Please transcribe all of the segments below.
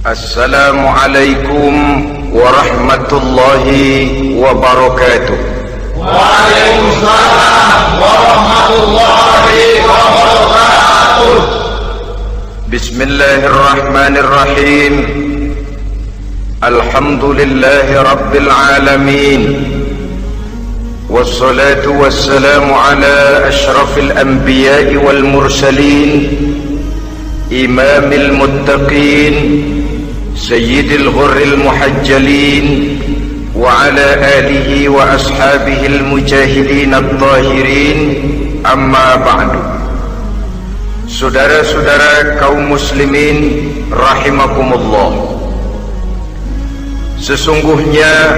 Assalamualaikum warahmatullahi wabarakatuh. Waalaikumsalam warahmatullahi wabarakatuh. Bismillahirrahmanirrahim. Alhamdulillahi rabbil alamin. Wassalatu wassalamu ala ashrafil anbiya'i wal mursalin, imamil muttaqin, sayyidil ghurril muhajjalin, wa ala alihi wa ashabihil mujahidin at-tahirin, amma ba'du. Saudara-saudara kaum muslimin rahimakumullah, sesungguhnya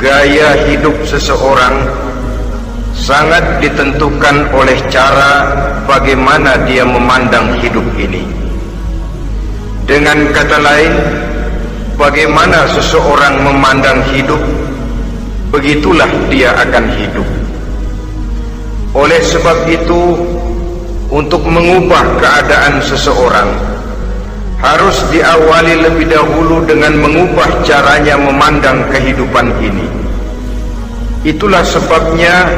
gaya hidup seseorang sangat ditentukan oleh cara bagaimana dia memandang hidup ini. Dengan kata lain, bagaimana seseorang memandang hidup, begitulah dia akan hidup. Oleh sebab itu, untuk mengubah keadaan seseorang harus diawali lebih dahulu dengan mengubah caranya memandang kehidupan ini. Itulah sebabnya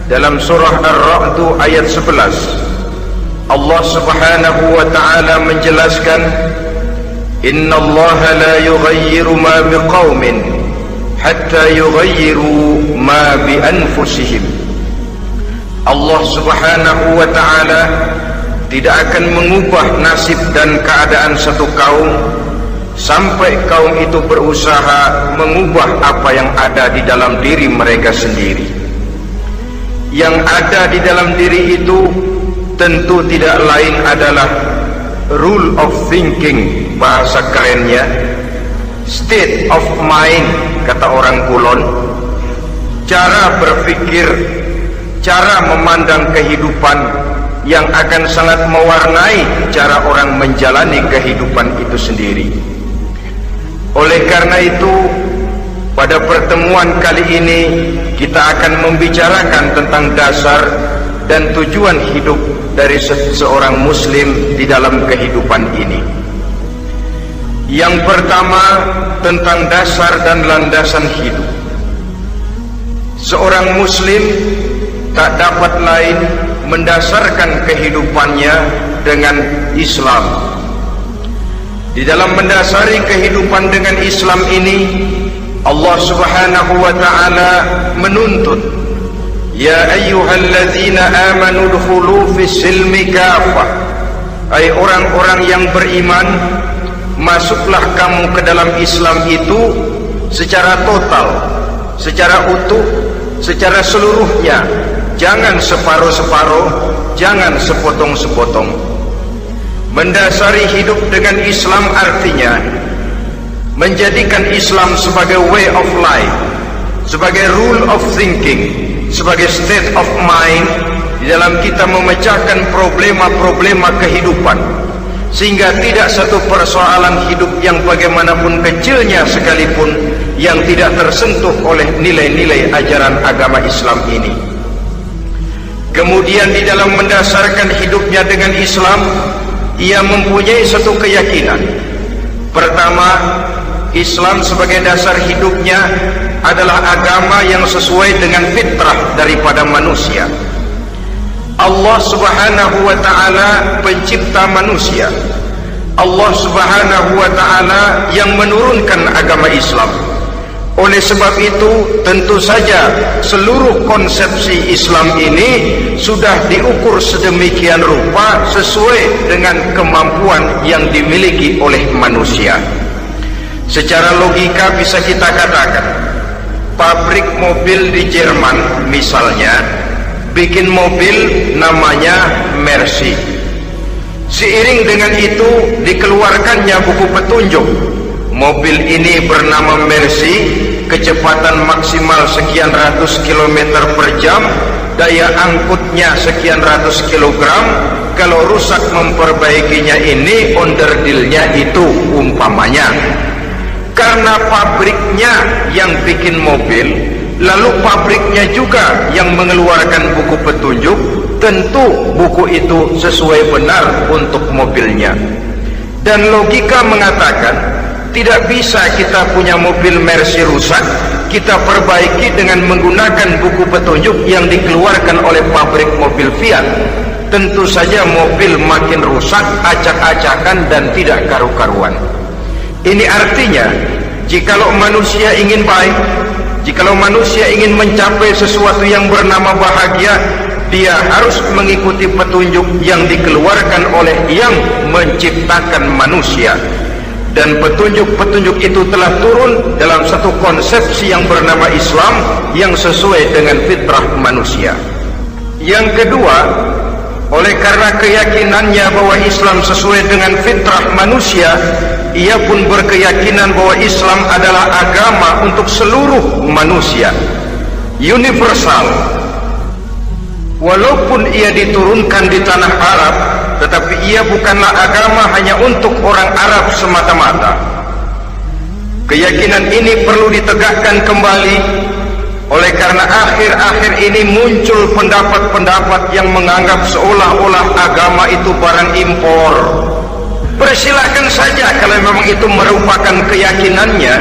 dalam surah Ar-Ra'd ayat 11 Allah subhanahu wa ta'ala menjelaskan, Innallaha la yughayyiru ma biqaumin hatta yughayyiru ma bi anfusihim. Allah subhanahu wa ta'ala tidak akan mengubah nasib dan keadaan satu kaum sampai kaum itu berusaha mengubah apa yang ada di dalam diri mereka sendiri. Yang ada di dalam diri itu tentu tidak lain adalah rule of thinking, bahasa kerennya state of mind, kata orang Kulon, cara berpikir, cara memandang kehidupan yang akan sangat mewarnai cara orang menjalani kehidupan itu sendiri. Oleh karena itu, pada pertemuan kali ini kita akan membicarakan tentang dasar dan tujuan hidup dari seorang muslim di dalam kehidupan ini. Yang pertama, tentang dasar dan landasan hidup. Seorang muslim tak dapat lain mendasarkan kehidupannya dengan Islam. Di dalam mendasari kehidupan dengan Islam ini, Allah subhanahu wa ta'ala menuntut, Ya ayyuhalladzina amanu dukhulu fis silmi kafah. Hai orang-orang yang beriman, masuklah kamu ke dalam Islam itu secara total, secara utuh, secara seluruhnya. Jangan separuh-separuh, jangan sepotong-sepotong. Mendasari hidup dengan Islam artinya menjadikan Islam sebagai way of life, sebagai rule of thinking, sebagai state of mind di dalam kita memecahkan problema-problema kehidupan, sehingga tidak satu persoalan hidup yang bagaimanapun kecilnya sekalipun yang tidak tersentuh oleh nilai-nilai ajaran agama Islam ini. Kemudian di dalam mendasarkan hidupnya dengan Islam, ia mempunyai satu keyakinan. Pertama, Islam sebagai dasar hidupnya adalah agama yang sesuai dengan fitrah daripada manusia. Allah subhanahu wa ta'ala pencipta manusia. Allah subhanahu wa ta'ala yang menurunkan agama Islam. Oleh sebab itu, tentu saja seluruh konsepsi Islam ini sudah diukur sedemikian rupa sesuai dengan kemampuan yang dimiliki oleh manusia. Secara logika bisa kita katakan, pabrik mobil di Jerman misalnya bikin mobil namanya Mercy. Seiring dengan itu dikeluarkannya buku petunjuk. Mobil ini bernama Mercy, kecepatan maksimal sekian ratus kilometer per jam, daya angkutnya sekian ratus kilogram. Kalau rusak memperbaikinya ini onderdilnya itu umpamanya. Karena pabriknya yang bikin mobil, lalu pabriknya juga yang mengeluarkan buku petunjuk, tentu buku itu sesuai benar untuk mobilnya. Dan logika mengatakan tidak bisa kita punya mobil Mercy rusak kita perbaiki dengan menggunakan buku petunjuk yang dikeluarkan oleh pabrik mobil Fiat. Tentu saja mobil makin rusak, acak-acakan dan tidak karu-karuan. Ini artinya jikalau manusia ingin baik, jikalau manusia ingin mencapai sesuatu yang bernama bahagia, dia harus mengikuti petunjuk yang dikeluarkan oleh yang menciptakan manusia. Dan petunjuk-petunjuk itu telah turun dalam satu konsepsi yang bernama Islam yang sesuai dengan fitrah manusia. Yang kedua, oleh karena keyakinannya bahwa Islam sesuai dengan fitrah manusia, ia pun berkeyakinan bahwa Islam adalah agama untuk seluruh manusia, universal. Walaupun ia diturunkan di tanah Arab, tetapi ia bukanlah agama hanya untuk orang Arab semata-mata. Keyakinan ini perlu ditegakkan kembali. Oleh karena akhir-akhir ini muncul pendapat-pendapat yang menganggap seolah-olah agama itu barang impor. Persilahkan saja kalau memang itu merupakan keyakinannya,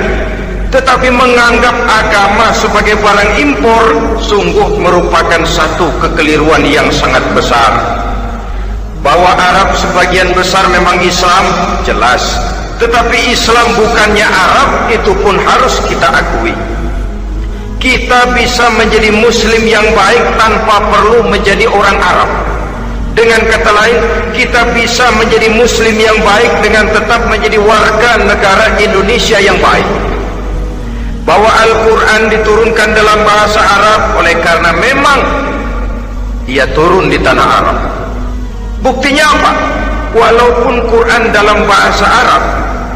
tetapi menganggap agama sebagai barang impor sungguh merupakan satu kekeliruan yang sangat besar. Bahwa Arab sebagian besar memang Islam, jelas, tetapi Islam bukannya Arab, itu pun harus kita akui. Kita bisa menjadi muslim yang baik tanpa perlu menjadi orang Arab. Dengan kata lain, kita bisa menjadi muslim yang baik dengan tetap menjadi warga negara Indonesia yang baik. Bahwa Al-Quran diturunkan dalam bahasa Arab oleh karena memang ia turun di tanah Arab. Buktinya apa? Walaupun Quran dalam bahasa Arab,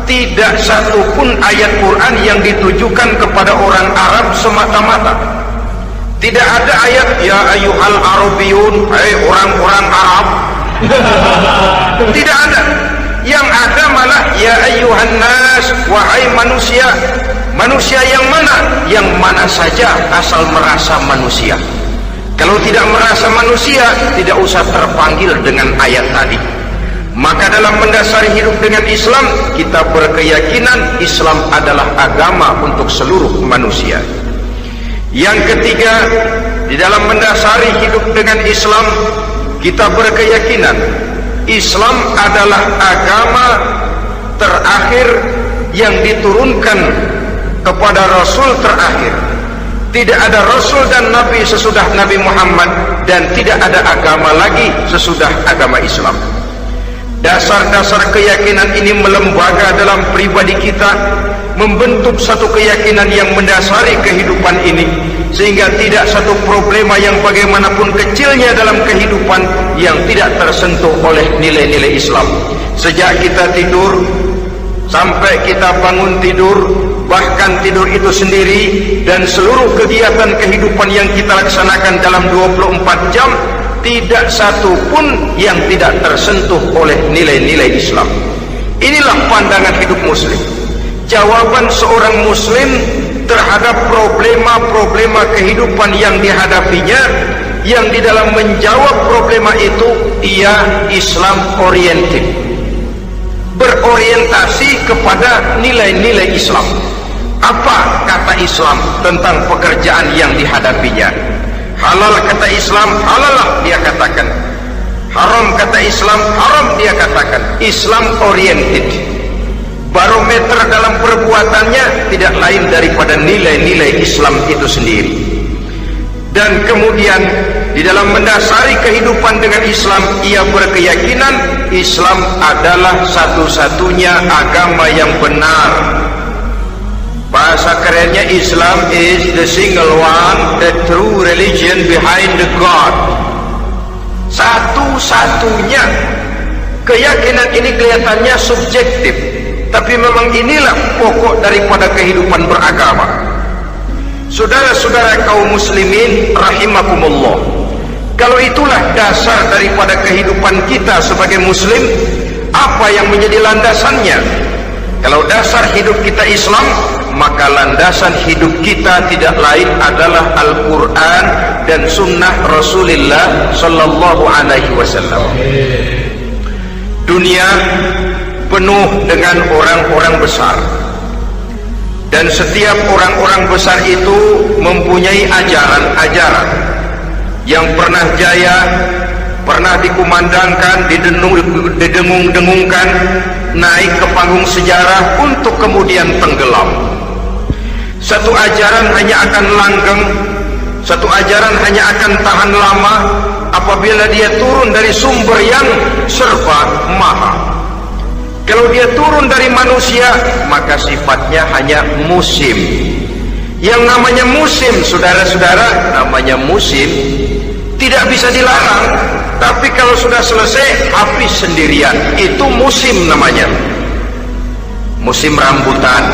tidak satu pun ayat Quran yang ditujukan kepada orang Arab semata-mata. Tidak ada ayat ya ayyuhal arabiyun, hai orang-orang Arab. Tidak ada. Yang ada malah ya ayyuhan nas, wahai manusia. Manusia yang mana? Yang mana saja asal merasa manusia. Kalau tidak merasa manusia, tidak usah terpanggil dengan ayat tadi. Maka dalam mendasari hidup dengan Islam, kita berkeyakinan Islam adalah agama untuk seluruh manusia. Yang ketiga, di dalam mendasari hidup dengan Islam, kita berkeyakinan Islam adalah agama terakhir yang diturunkan kepada Rasul terakhir. Tidak ada Rasul dan Nabi sesudah Nabi Muhammad, dan tidak ada agama lagi sesudah agama Islam. Dasar-dasar keyakinan ini melembaga dalam pribadi kita, membentuk satu keyakinan yang mendasari kehidupan ini, sehingga tidak satu problema yang bagaimanapun kecilnya dalam kehidupan yang tidak tersentuh oleh nilai-nilai Islam. Sejak kita tidur sampai kita bangun tidur, bahkan tidur itu sendiri, dan seluruh kegiatan kehidupan yang kita laksanakan dalam 24 jam, tidak satu pun yang tidak tersentuh oleh nilai-nilai Islam. Inilah pandangan hidup muslim. Jawaban seorang muslim terhadap problema-problema kehidupan yang dihadapinya, yang di dalam menjawab problema itu ia Islam oriented, berorientasi kepada nilai-nilai Islam. Apa kata Islam tentang pekerjaan yang dihadapinya? Halal kata Islam, halalah dia katakan. Haram kata Islam, haram dia katakan. Islam oriented. Barometer dalam perbuatannya tidak lain daripada nilai-nilai Islam itu sendiri. Dan kemudian di dalam mendasari kehidupan dengan Islam, ia berkeyakinan Islam adalah satu-satunya agama yang benar. Bahasa kerennya, Islam is the single one, the true religion behind the God. Satu-satunya. Keyakinan ini kelihatannya subjektif, tapi memang inilah pokok daripada kehidupan beragama. Saudara-saudara kaum muslimin rahimakumullah, kalau itulah dasar daripada kehidupan kita sebagai muslim, apa yang menjadi landasannya? Kalau dasar hidup kita Islam, maka landasan hidup kita tidak lain adalah Al-Quran dan Sunnah Rasulullah Sallallahu Alaihi Wasallam. Dunia penuh dengan orang-orang besar, dan setiap orang-orang besar itu mempunyai ajaran-ajaran yang pernah jaya, pernah dikumandangkan, didengung-dengungkan, naik ke panggung sejarah untuk kemudian tenggelam. Satu ajaran hanya akan langgeng, satu ajaran hanya akan tahan lama apabila dia turun dari sumber yang serba maha. Kalau dia turun dari manusia, maka sifatnya hanya musim. Yang namanya musim, saudara-saudara, namanya musim tidak bisa dilarang. Tapi kalau sudah selesai, habis sendirian. Itu musim namanya. Musim rambutan.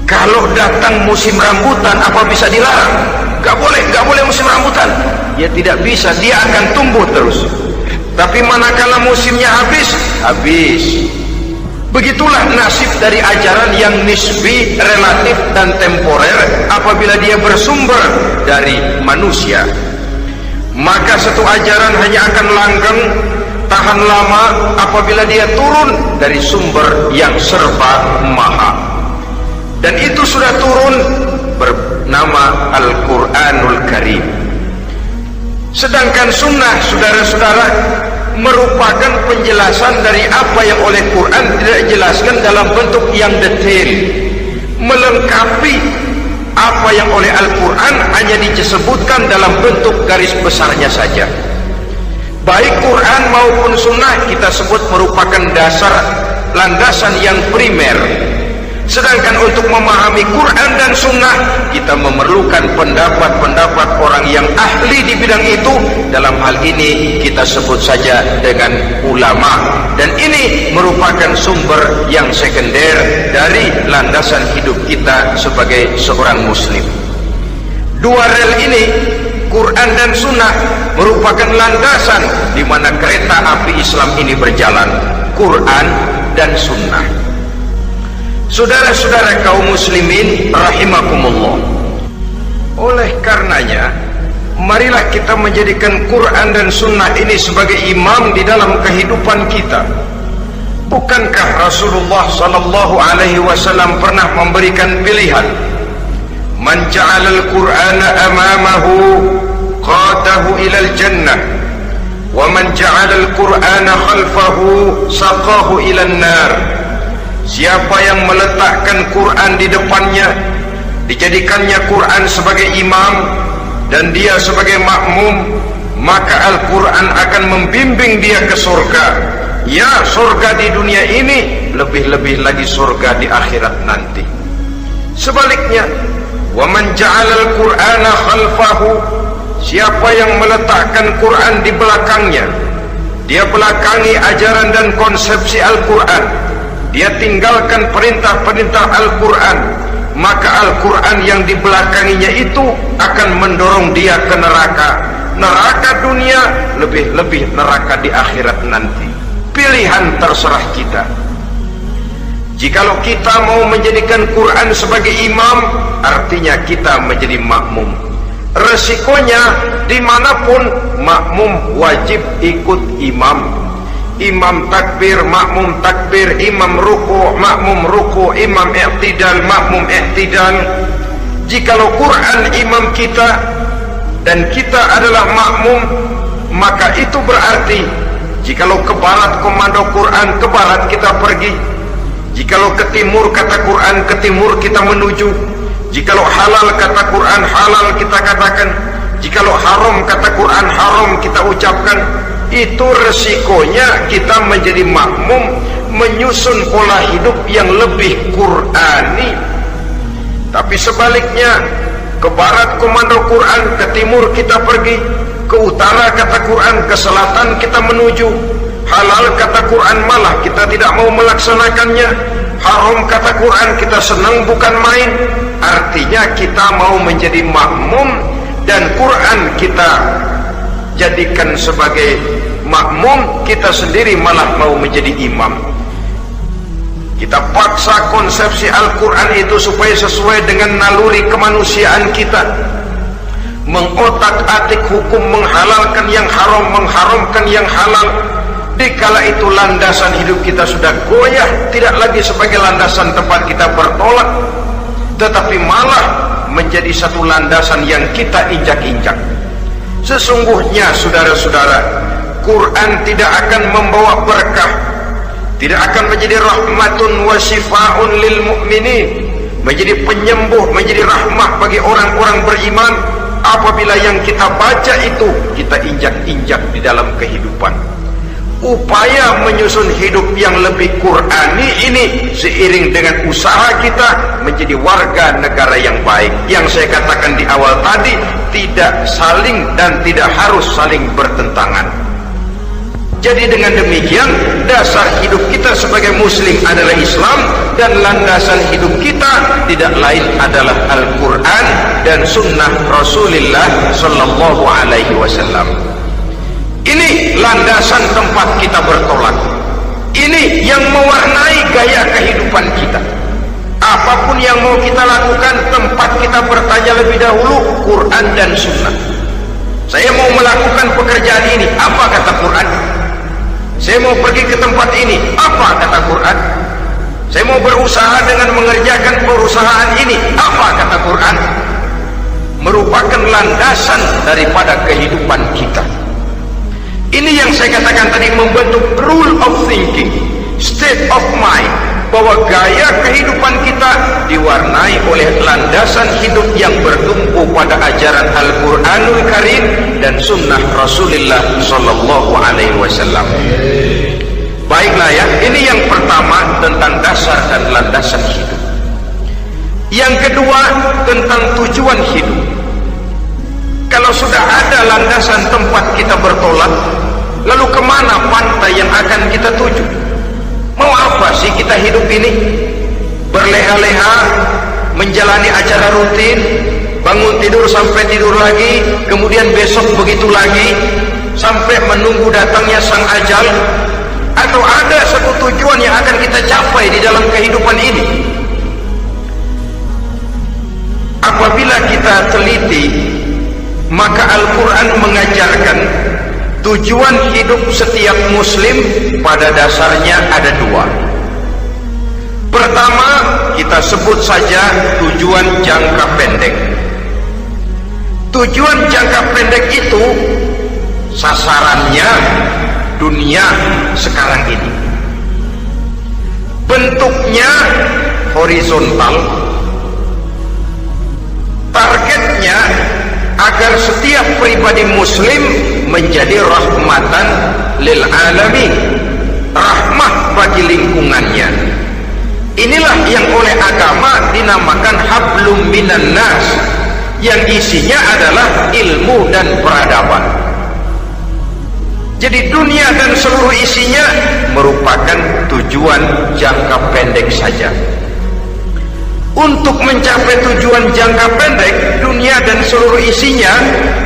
Kalau datang musim rambutan, apa bisa dilarang? Gak boleh musim rambutan. Ya tidak bisa, dia akan tumbuh terus. Tapi manakala musimnya habis. Begitulah nasib dari ajaran yang nisbi, relatif, dan temporer apabila dia bersumber dari manusia. Maka satu ajaran hanya akan langgeng, tahan lama apabila dia turun dari sumber yang serba maha. Dan itu sudah turun bernama Al-Quranul Karim. Sedangkan sunnah, saudara-saudara, merupakan penjelasan dari apa yang oleh Quran tidak dijelaskan dalam bentuk yang detail, melengkapi apa yang oleh Al-Quran hanya disebutkan dalam bentuk garis besarnya saja. Baik Quran maupun sunnah kita sebut merupakan dasar, landasan yang primer. Sedangkan untuk memahami Quran dan sunnah, kita memerlukan pendapat-pendapat orang yang ahli di bidang itu. Dalam hal ini kita sebut saja dengan ulama. Dan ini merupakan sumber yang sekunder dari landasan hidup kita sebagai seorang muslim. Dua rel ini, Quran dan sunnah, merupakan landasan di mana kereta api Islam ini berjalan. Quran dan sunnah. Saudara-saudara kaum muslimin rahimakumullah, oleh karenanya marilah kita menjadikan Quran dan sunnah ini sebagai imam di dalam kehidupan kita. Bukankah Rasulullah sallallahu alaihi wasallam pernah memberikan pilihan, man ja'ala al-Qur'ana amamahu qadahu ilal jannah wa man ja'ala al-Qur'ana khalfahu saqahu ilan nar. Siapa yang meletakkan Quran di depannya, dijadikannya Quran sebagai imam dan dia sebagai makmum, maka Al-Quran akan membimbing dia ke surga. Ya, surga di dunia ini, lebih-lebih lagi surga di akhirat nanti. Sebaliknya, wa man ja'ala al-Qur'ana khalfahu, siapa yang meletakkan Quran di belakangnya, dia belakangi ajaran dan konsepsi Al-Quran, dia tinggalkan perintah-perintah Al-Quran, maka Al-Quran yang dibelakanginya itu akan mendorong dia ke neraka. Neraka dunia, lebih-lebih neraka di akhirat nanti. Pilihan terserah kita. Jikalau kita mau menjadikan Quran sebagai imam, artinya kita menjadi makmum. Resikonya dimanapun, makmum wajib ikut imam. Imam takbir, makmum takbir, imam ruku, makmum ruku, imam i'tidal, makmum i'tidal. Jikalau Quran imam kita dan kita adalah makmum, maka itu berarti jikalau ke barat komando Quran, ke barat kita pergi. Jikalau ke timur kata Quran, ke timur kita menuju. Jikalau halal kata Quran, halal kita katakan. Jikalau haram kata Quran, haram kita ucapkan. Itu resikonya kita menjadi makmum, menyusun pola hidup yang lebih Qurani. Tapi sebaliknya, ke barat komando Quran, ke timur kita pergi, ke utara kata Quran, ke selatan kita menuju. Halal kata Quran malah kita tidak mau melaksanakannya. Haram kata Quran kita senang bukan main. Artinya kita mau menjadi makmum dan Quran kita jadikan sebagai makmum, kita sendiri malah mau menjadi imam. Kita paksa konsepsi Al-Quran itu supaya sesuai dengan naluri kemanusiaan kita, mengotak-atik hukum, menghalalkan yang haram, mengharamkan yang halal. Dikala itu landasan hidup kita sudah goyah, tidak lagi sebagai landasan tempat kita bertolak, tetapi malah menjadi satu landasan yang kita injak-injak. Sesungguhnya saudara-saudara, Quran tidak akan membawa berkah, tidak akan menjadi rahmatun wa syifaun lil mu'minin, menjadi penyembuh, menjadi rahmah bagi orang-orang beriman, apabila yang kita baca itu kita injak-injak di dalam kehidupan. Upaya menyusun hidup yang lebih Qurani ini seiring dengan usaha kita menjadi warga negara yang baik. Yang saya katakan di awal tadi, tidak saling dan tidak harus saling bertentangan. Jadi dengan demikian, dasar hidup kita sebagai muslim adalah Islam, dan landasan hidup kita tidak lain adalah Al-Quran dan sunnah Rasulullah Sallallahu Alaihi Wasallam. Ini landasan tempat kita bertolak. Ini yang mewarnai gaya kehidupan kita. Apapun yang mau kita lakukan, tempat kita bertanya lebih dahulu Quran dan sunnah. Saya mau melakukan pekerjaan ini, apa kata Quran? Saya mau pergi ke tempat ini, apa kata Quran? Saya mau berusaha dengan mengerjakan perusahaan ini, apa kata Quran? Merupakan landasan daripada kehidupan kita. Ini yang saya katakan tadi, membentuk rule of thinking, state of mind, bahwa gaya kehidupan kita diwarnai oleh landasan hidup yang bertumpu pada ajaran Al-Quranul Karim dan sunnah Rasulullah Sallallahu Alaihi Wasallam. Baiklah ya, ini yang pertama tentang dasar dan landasan hidup. Yang kedua tentang tujuan hidup. Kalau sudah ada landasan tempat kita bertolak, lalu kemana pantai yang akan kita tuju? Mau apa sih kita hidup ini? Berleha-leha, menjalani acara rutin, bangun tidur sampai tidur lagi, kemudian besok begitu lagi, sampai menunggu datangnya sang ajal? Atau ada satu tujuan yang akan kita capai di dalam kehidupan ini? Apabila kita teliti, maka Al-Quran mengajarkan tujuan hidup setiap muslim pada dasarnya ada dua. Pertama, kita sebut saja tujuan jangka pendek. Tujuan jangka pendek itu sasarannya dunia sekarang ini. Bentuknya horizontal, targetnya agar setiap pribadi muslim menjadi rahmatan lil alamin, rahmah bagi lingkungannya. Inilah yang oleh agama dinamakan hablum minan nas, yang isinya adalah ilmu dan peradaban. Jadi dunia dan seluruh isinya merupakan tujuan jangka pendek saja. Untuk mencapai tujuan jangka pendek, dunia dan seluruh isinya,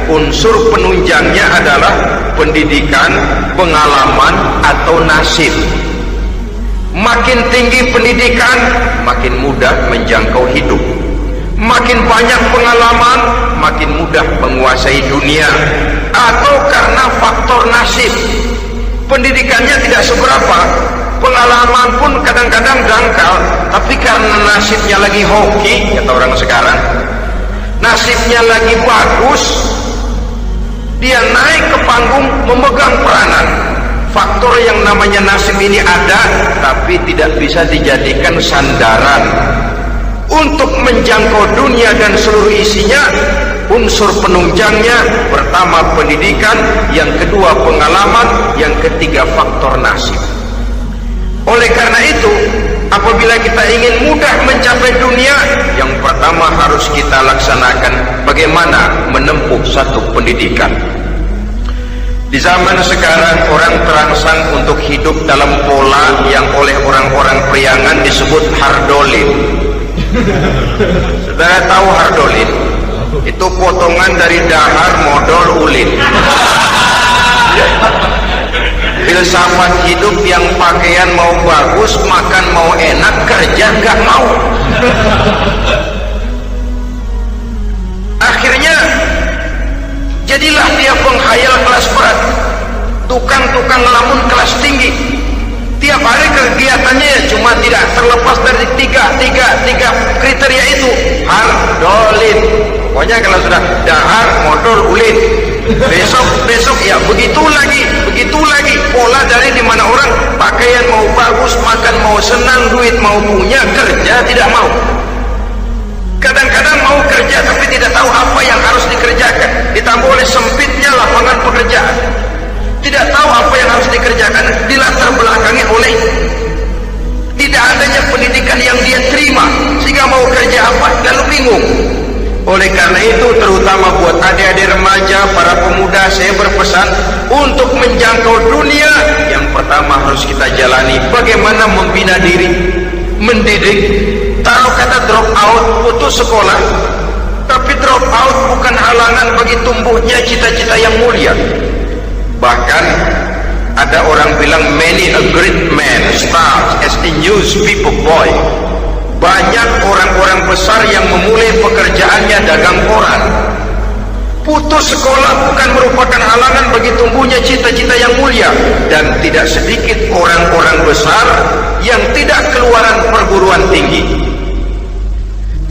unsur penunjangnya adalah pendidikan, pengalaman, atau nasib. Makin tinggi pendidikan, makin mudah menjangkau hidup. Makin banyak pengalaman, makin mudah menguasai dunia. Atau karena faktor nasib, pendidikannya tidak seberapa, pengalaman pun kadang-kadang dangkal, tapi karena nasibnya lagi hoki, kata orang sekarang, nasibnya lagi bagus, dia naik ke panggung memegang peranan. Faktor yang namanya nasib ini ada, tapi tidak bisa dijadikan sandaran untuk menjangkau dunia dan seluruh isinya. Unsur penunjangnya, pertama pendidikan, yang kedua pengalaman, yang ketiga faktor nasib. Oleh karena itu, apabila kita ingin mudah mencapai dunia, yang pertama harus kita laksanakan bagaimana menempuh satu pendidikan. Di zaman sekarang orang terangsang untuk hidup dalam pola yang oleh orang-orang priangan disebut hardolin. Saudara tahu hardolin? Itu potongan dari dahar modal ulin. Filsafat hidup yang pakaian mau bagus, makan mau enak, kerja nggak mau. Akhirnya jadilah dia penghayal kelas berat. tukang-tukang ngelamun kelas tinggi. Tiap hari kegiatannya ya cuma tidak terlepas dari tiga kriteria itu. Hardolin, pokoknya kalau sudah dahar motor ulin, besok ya begitu lagi pola dari dimana orang pakaian mau bagus, makan mau senang, duit mau punya, kerja tidak mau. Kadang-kadang mau kerja tapi tidak tahu apa yang harus dikerjakan, ditambah oleh sempitnya lapangan pekerjaan. Tidak tahu apa yang harus dikerjakan, dilatar belakangi oleh tidak adanya pendidikan yang dia terima, sehingga mau kerja apa lalu bingung. Oleh karena itu, terutama buat adik-adik remaja, para pemuda, saya berpesan untuk menjangkau dunia, yang pertama harus kita jalani bagaimana membina diri, mendidik. Taruh kata drop out, putus sekolah, tapi drop out bukan halangan bagi tumbuhnya cita-cita yang mulia. Bahkan ada orang bilang many a great man starts as a newspaper boy. Banyak orang-orang besar yang memulai pekerjaannya dagang koran. Putus sekolah bukan merupakan halangan bagi tumbuhnya cita-cita yang mulia. Dan tidak sedikit orang-orang besar yang tidak keluaran perguruan tinggi.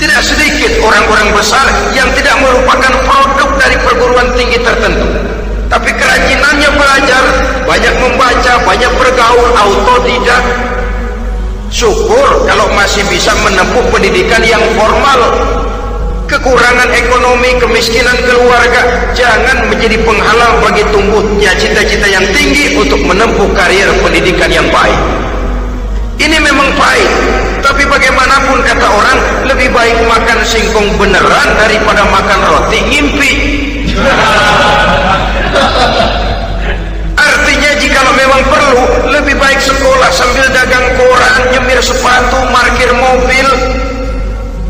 Tidak sedikit orang-orang besar yang tidak merupakan produk dari perguruan tinggi tertentu, tapi kerajinannya belajar, banyak membaca, banyak bergaul, autodidak. Syukur kalau masih bisa menempuh pendidikan yang formal. Kekurangan ekonomi, kemiskinan keluarga jangan menjadi penghalang bagi tumbuhnya cita-cita yang tinggi untuk menempuh karier pendidikan yang baik. Ini memang pahit, tapi bagaimanapun kata orang, lebih baik makan singkong beneran daripada makan roti ngimpi. Artinya jikalau memang perlu, lebih baik sekolah sambil dagang koran, nyemir sepatu, parkir mobil,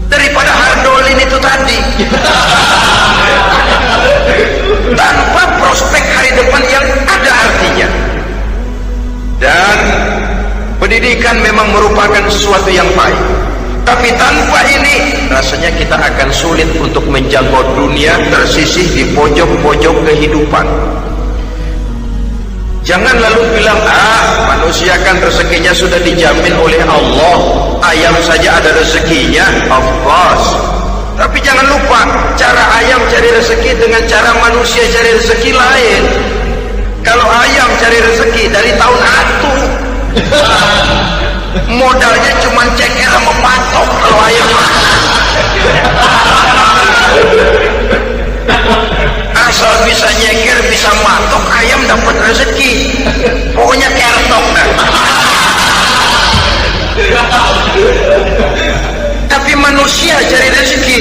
daripada hardolin itu tadi. Tanpa prospek hari depan yang ada artinya. Dan pendidikan memang merupakan sesuatu yang baik, tapi tanpa ini rasanya kita akan sulit untuk menjangkau dunia, tersisih di pojok-pojok kehidupan. Jangan lalu bilang, manusia kan rezekinya sudah dijamin oleh Allah, ayam saja ada rezekinya. Of course, tapi jangan lupa cara ayam cari rezeki dengan cara manusia cari rezeki lain. Kalau ayam cari rezeki dari tahun atu, modalnya cuma ceker sama patok. Kalau ayam asal bisa nyeker, bisa matok, ayam dapat rezeki. Pokoknya kertok dah. Tapi manusia cari rezeki,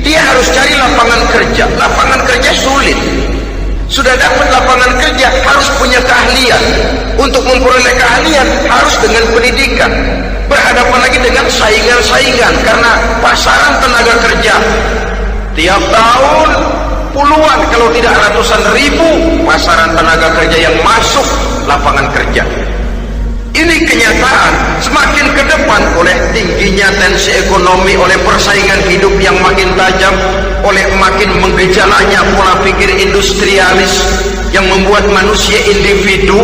dia harus cari lapangan kerja. Lapangan kerja sulit. Sudah dapat lapangan kerja, harus punya keahlian. Untuk memperoleh keahlian harus dengan pendidikan. Berhadapan lagi dengan saingan-saingan, karena pasaran tenaga kerja tiap tahun puluhan kalau tidak ratusan ribu pasaran tenaga kerja yang masuk lapangan kerja. Ini kenyataan. Semakin ke depan, oleh tingginya tensi ekonomi, oleh persaingan hidup yang makin tajam, oleh makin menggejalanya pola pikir industrialis yang membuat manusia individu,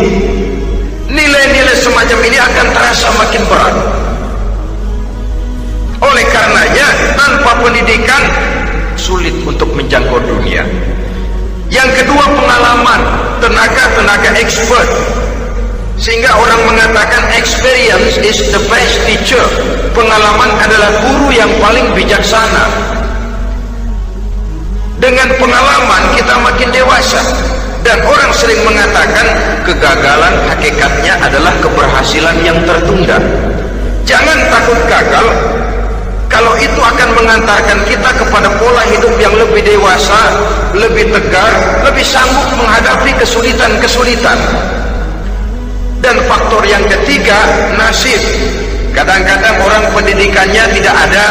nilai-nilai semacam ini akan terasa makin berat. Oleh karenanya, tanpa pendidikan sulit untuk menjangkau dunia. Yang kedua, pengalaman, tenaga expert. Sehingga orang mengatakan experience is the best teacher. Pengalaman adalah guru yang paling bijaksana. Dengan pengalaman kita makin dewasa. Dan orang sering mengatakan kegagalan hakikatnya adalah keberhasilan yang tertunda. Jangan takut gagal, kalau itu akan mengantarkan kita kepada pola hidup yang lebih dewasa, lebih tegar, lebih sanggup menghadapi kesulitan-kesulitan. Dan faktor yang ketiga, nasib. Kadang-kadang orang pendidikannya tidak ada,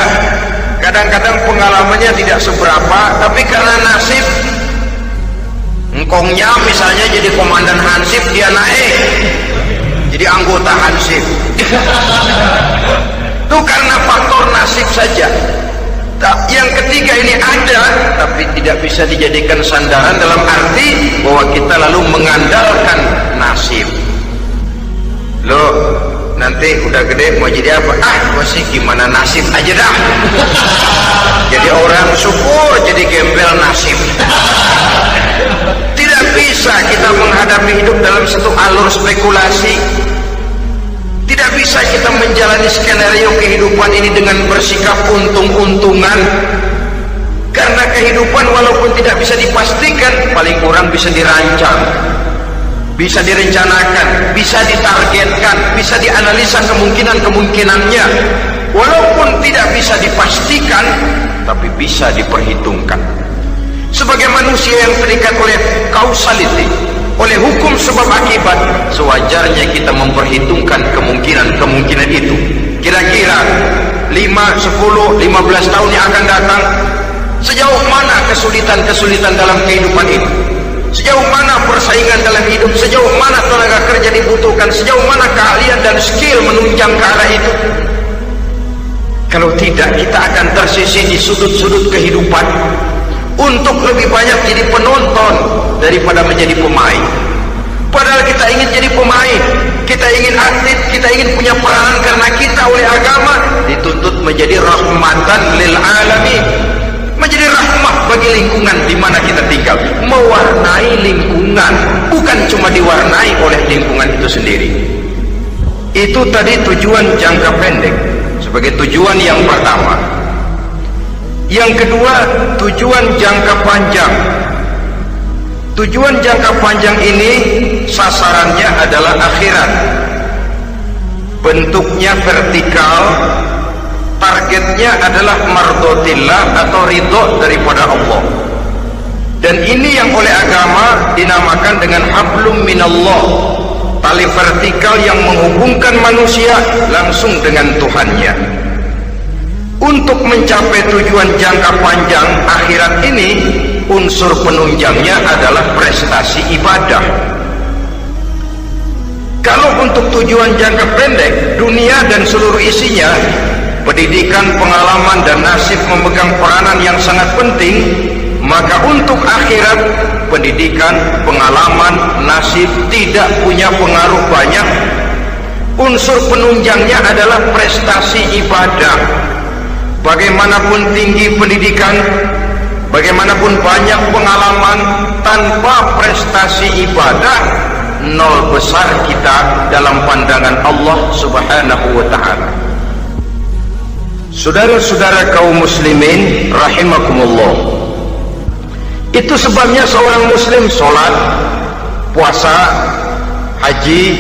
kadang-kadang pengalamannya tidak seberapa, tapi karena nasib, engkongnya misalnya jadi komandan Hansip, dia naik jadi anggota Hansip. Itu karena faktor nasib saja. Yang ketiga ini ada, tapi tidak bisa dijadikan sandaran dalam arti bahwa kita lalu mengandalkan nasib. Loh, nanti udah gede mau jadi apa? Masih gimana nasib aja dah. Jadi orang syukur, jadi gembel nasib. Tidak bisa kita menghadapi hidup dalam satu alur spekulasi. Tidak bisa kita menjalani skenario kehidupan ini dengan bersikap untung-untungan. Karena kehidupan walaupun tidak bisa dipastikan, paling kurang bisa dirancang, bisa direncanakan, bisa ditargetkan, bisa dianalisa kemungkinan-kemungkinannya. Walaupun tidak bisa dipastikan, tapi bisa diperhitungkan. Sebagai manusia yang terikat oleh causality, oleh hukum sebab akibat, sewajarnya kita memperhitungkan kemungkinan-kemungkinan itu. Kira-kira 5, 10, 15 tahun yang akan datang, sejauh mana kesulitan-kesulitan dalam kehidupan itu, sejauh mana persaingan dalam hidup, sejauh mana tenaga kerja dibutuhkan, sejauh mana keahlian dan skill menunjang ke arah itu. Kalau tidak, kita akan tersisih di sudut-sudut kehidupan untuk lebih banyak jadi penonton daripada menjadi pemain. Padahal kita ingin jadi pemain, kita ingin atlet, kita ingin punya peranan, karena kita oleh agama dituntut menjadi rahmatan lil alamin, menjadi rahmah bagi lingkungan di mana kita tinggal, mewarnai lingkungan, bukan cuma diwarnai oleh lingkungan itu sendiri. Itu tadi tujuan jangka pendek sebagai tujuan yang pertama. Yang kedua, tujuan jangka panjang. Tujuan jangka panjang ini sasarannya adalah akhirat. Bentuknya vertikal, targetnya adalah mardotillah atau ridho daripada Allah. Dan ini yang oleh agama dinamakan dengan hablum minallah, tali vertikal yang menghubungkan manusia langsung dengan Tuhannya. Untuk mencapai tujuan jangka panjang akhirat ini, unsur penunjangnya adalah prestasi ibadah. Kalau untuk tujuan jangka pendek, dunia dan seluruh isinya, pendidikan, pengalaman, dan nasib memegang peranan yang sangat penting, maka untuk akhirat, pendidikan, pengalaman, nasib tidak punya pengaruh banyak. Unsur penunjangnya adalah prestasi ibadah. Bagaimanapun tinggi pendidikan, bagaimanapun banyak pengalaman, tanpa prestasi ibadah, nol besar kita dalam pandangan Allah Subhanahu wa ta'ala. Saudara-saudara kaum muslimin rahimakumullah, itu sebabnya seorang muslim sholat, puasa, haji,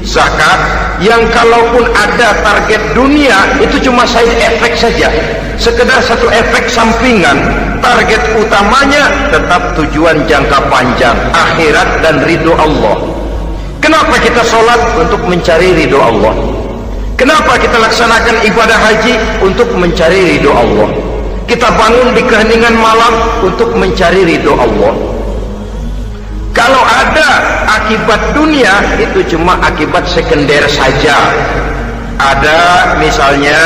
zakat, yang kalaupun ada target dunia itu cuma side effect saja, sekedar satu efek sampingan. Target utamanya tetap tujuan jangka panjang, akhirat dan ridho Allah. Kenapa kita sholat? Untuk mencari ridho Allah. Kenapa kita laksanakan ibadah haji? Untuk mencari ridho Allah. Kita bangun di keheningan malam untuk mencari ridho Allah. Kalau ada akibat dunia, itu cuma akibat sekunder saja. Ada misalnya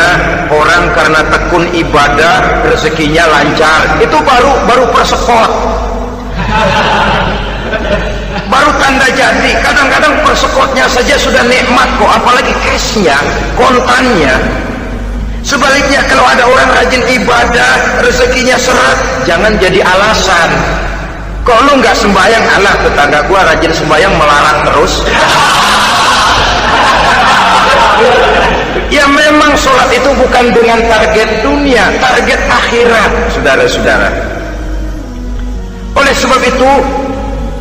orang karena tekun ibadah rezekinya lancar, itu baru persekot, baru tanda jadi. Kadang-kadang persekotnya saja sudah nikmat kok, apalagi cashnya, kontannya. Sebaliknya kalau ada orang rajin ibadah, rezekinya seret, jangan jadi alasan. Kok lu nggak sembahyang? Alah, tetangga gua rajin sembahyang melarat terus. Ya memang sholat itu bukan dengan target dunia, target akhirat, saudara-saudara. Oleh sebab itu,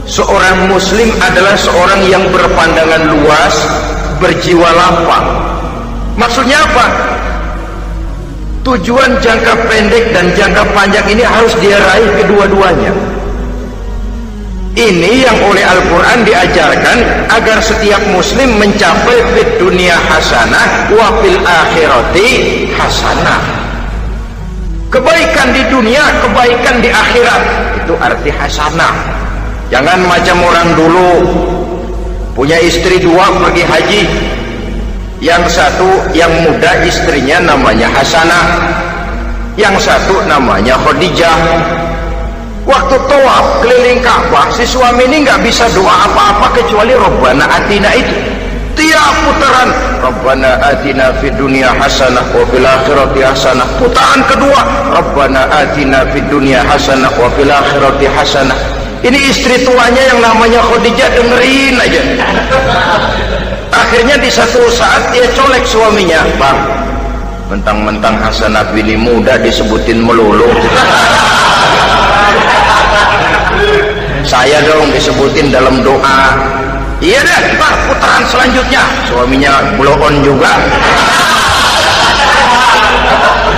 seorang muslim adalah seorang yang berpandangan luas, berjiwa lapang. Maksudnya apa? Tujuan jangka pendek dan jangka panjang ini harus dia raih kedua-duanya. Ini yang oleh Al-Quran diajarkan agar setiap muslim mencapai fid dunia hasanah wa fil akhirati hasanah. Kebaikan di dunia, kebaikan di akhirat, itu arti hasanah. Jangan macam orang dulu, punya istri dua pergi haji, yang satu yang muda istrinya namanya Hasanah, yang satu namanya Khadijah. Waktu tawaf keliling Ka'bah, si suami ini nggak bisa doa apa-apa kecuali Rabbana Atina itu. Tiap putaran Rabbana Atina fid dunya hasanah wa fil akhirati hasanah. Putaran kedua Rabbana Atina fid dunya hasanah wa fil akhirati hasanah. Ini istri tuanya yang namanya Khadijah dengerin aja. Akhirnya di satu saat dia colek suaminya, "Bang, mentang-mentang Hasanah bini muda disebutin melulu. Saya dong disebutin dalam doa." "Iya deh, ntar putaran selanjutnya." Suaminya blow on juga.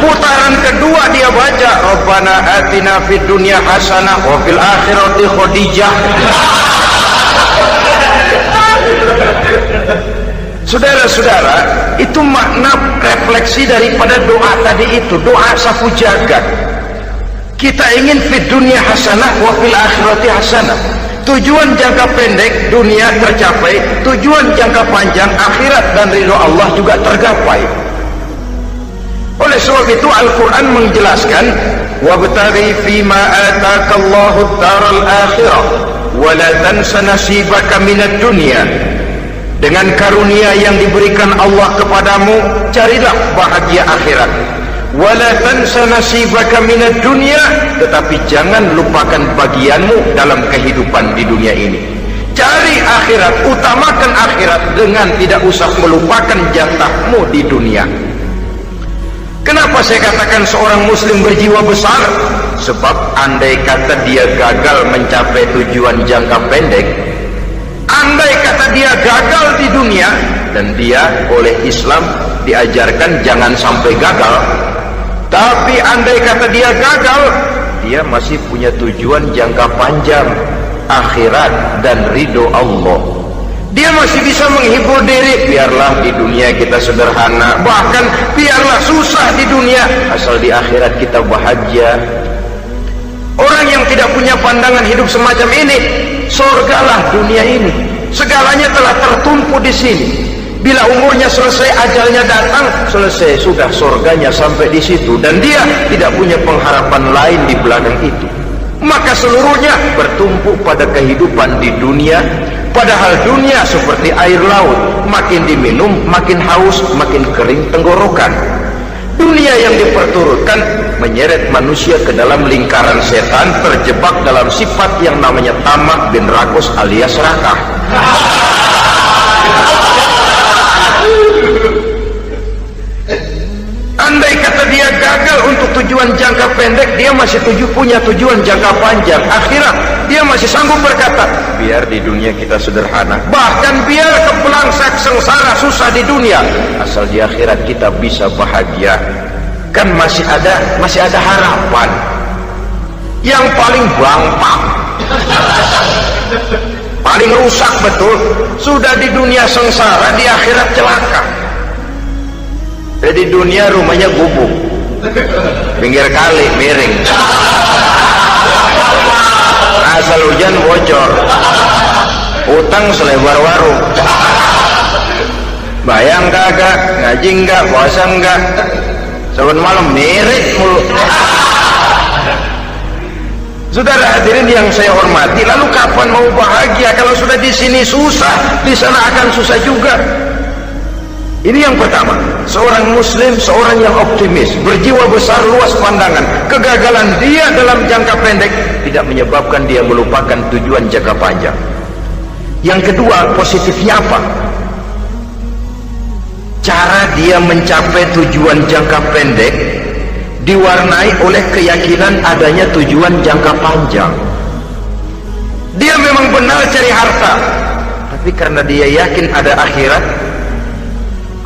Putaran kedua dia baca Rabbana Atina fid dunya hasanah wa fil akhirati Khadijah. Saudara-saudara, itu makna refleksi daripada doa tadi itu, doa sapu jagat. Kita ingin fid dunya hasanah wa fil akhirati hasanah. Tujuan jangka pendek dunia tercapai, tujuan jangka panjang akhirat dan ridho Allah juga tergapai. Oleh sebab itu Al-Quran menjelaskan, "Wabtaghi fima atakallahu ad-daral akhirah wa la tansa nasibaka minad dunya." Dengan karunia yang diberikan Allah kepadamu, carilah bahagia akhirat. Wa la tansa nasibaka minad dunya, tetapi jangan lupakan bagianmu dalam kehidupan di dunia ini. Cari akhirat, utamakan akhirat dengan tidak usah melupakan jatahmu di dunia. Kenapa saya katakan seorang muslim berjiwa besar? Sebab andai kata dia gagal mencapai tujuan jangka pendek, andai kata dia gagal di dunia, dan dia oleh Islam diajarkan jangan sampai gagal, tapi andai kata dia gagal, dia masih punya tujuan jangka panjang, akhirat dan ridho Allah. Dia masih bisa menghibur diri, biarlah di dunia kita sederhana, bahkan biarlah susah di dunia, asal di akhirat kita bahagia. Orang yang tidak punya pandangan hidup semacam ini, surgalah dunia ini, segalanya telah tertumpu di sini. Bila umurnya selesai, ajalnya datang, selesai sudah, surganya sampai di situ, dan dia tidak punya pengharapan lain di belakang itu. Maka seluruhnya bertumpu pada kehidupan di dunia. Padahal dunia seperti air laut, makin diminum makin haus, makin kering tenggorokan. Dunia yang diperturutkan menyeret manusia ke dalam lingkaran setan, terjebak dalam sifat yang namanya tamak bin rakus alias serakah. Andai kata dia gagal untuk tujuan jangka pendek, dia masih punya tujuan jangka panjang, akhirat. Dia masih sanggup berkata, biar di dunia kita sederhana, bahkan biar kepelangsak sengsara susah di dunia, asal di akhirat kita bisa bahagia. Kan masih ada harapan. Yang paling bangpak, paling rusak betul, sudah di dunia sengsara, di akhirat celaka. Jadi dunia rumahnya gubuk, pinggir kali miring, asal hujan bocor, utang selebar warung. Bayang kagak, ngaji enggak, puasa enggak, saban malam miring mulu. Saudara hadirin yang saya hormati, lalu kapan mau bahagia kalau sudah di sini susah, di sana akan susah juga. Ini yang pertama, seorang muslim, seorang yang optimis, berjiwa besar, luas pandangan. Kegagalan dia dalam jangka pendek tidak menyebabkan dia melupakan tujuan jangka panjang. Yang kedua, positifnya apa? Cara dia mencapai tujuan jangka pendek diwarnai oleh keyakinan adanya tujuan jangka panjang. Dia memang benar cari harta, tapi karena dia yakin ada akhirat,